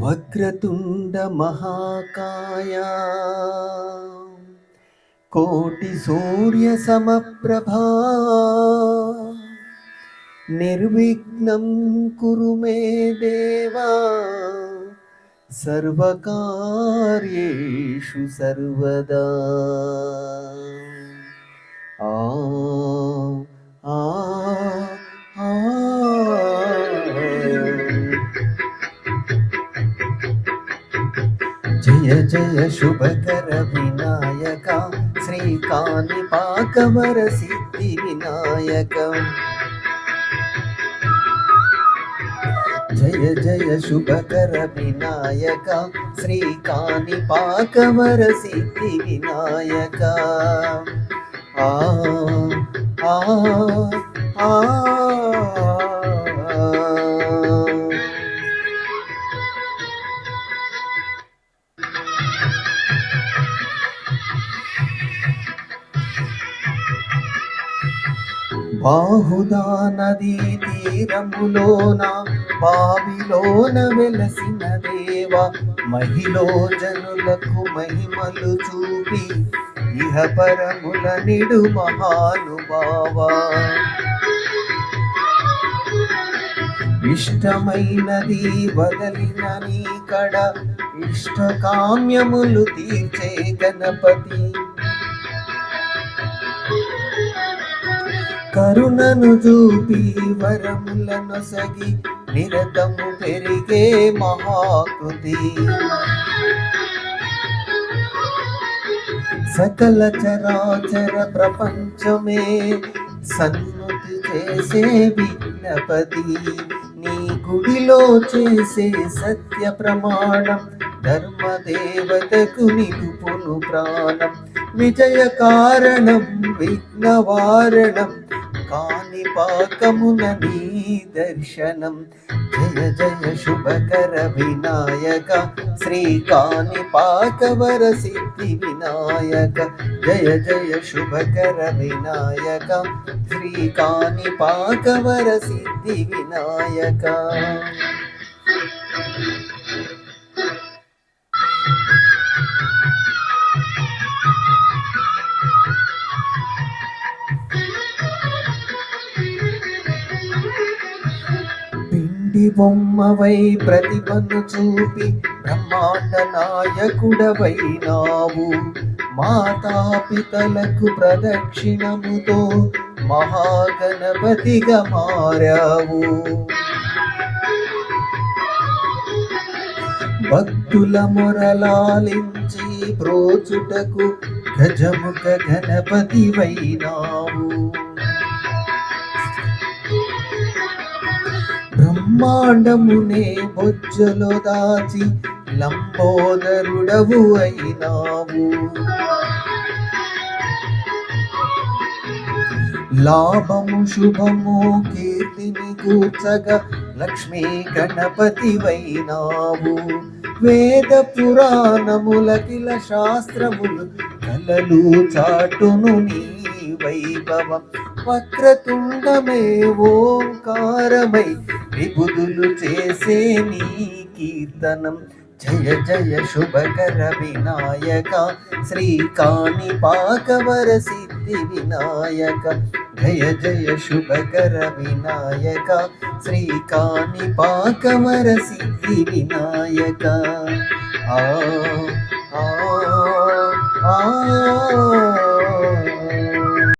వక్రతుండ మహాకాయ కోటి సూర్య సమప్రభా నిర్విఘ్నం కురు మే దేవా సర్వకార్యేషు సర్వదా. ఆ ఆ ఆ జయ జయ శుభకర వినాయక శ్రీకాణిపాకవర సిద్ధి వినాయక. జయ జయ శుభకర వినాయక శ్రీకాణిపాకవర సిద్ధి వినాయక. ఆ ఆ ఆ బాహుదా నదీ తీరములోన బావిలోన వెలసిన దేవ మహిళో జనులకు మహిమలు చూపి ఇహ పరముల నిడు మహానుభావా. ఇష్టమైనది వదలిన నీ కడ ఇష్ట కామ్యములు తీర్చే గణపతి. కరుణను చూపి వరములను సగి నిరతము పెరిగే మహాకృతి. సకల చరాచర ప్రపంచమే సన్నుతి చేసే విజ్ఞపతి. నీ గుడిలో చేసే సత్య ప్రమాణం ధర్మదేవతకు నిలుపును ప్రాణం. విజయ కారణం విఘ్నవారణం కాణిపాకమున నీ దర్శనం. జయ జయ శుభకర వినాయక శ్రీకాణిపాకవర సిద్ధి వినాయక. జయ జయ శుభకర వినాయక శ్రీకాణిపాకవర సిద్ధి వినాయక. పిండి బొమ్మవై ప్రతిభను చూపి బ్రహ్మాండ నాయకుడవైనావు. మాతాపితలకు ప్రదక్షిణముతో మహాగణపతిగా మారావు. భక్తుల మొరలాలించి ప్రోచుటకు గజముఖ గణపతి వైనావు. బ్రహ్మాండమునే బొజ్జలో దాచి లంబోదరుడవు అయినావు. లాభము శుభము కీర్తిని కూర్చగా లక్ష్మీ గణపతి వైనావు. వేద పురాణములకిల శాస్త్రములు కలలు చాటును నీ వైభవం. వక్రతుండమే ఓంకారమై విభుదులు చేసే నీ కీర్తనం. జయ జయ శుభకర వినాయక శ్రీకాణిపాకవర సిద్ధి వినాయక. జయ జయ శుభకర వినాయక శ్రీకాణిపాకవర సిద్ధి వినాయక. ఆ ఆ ఆ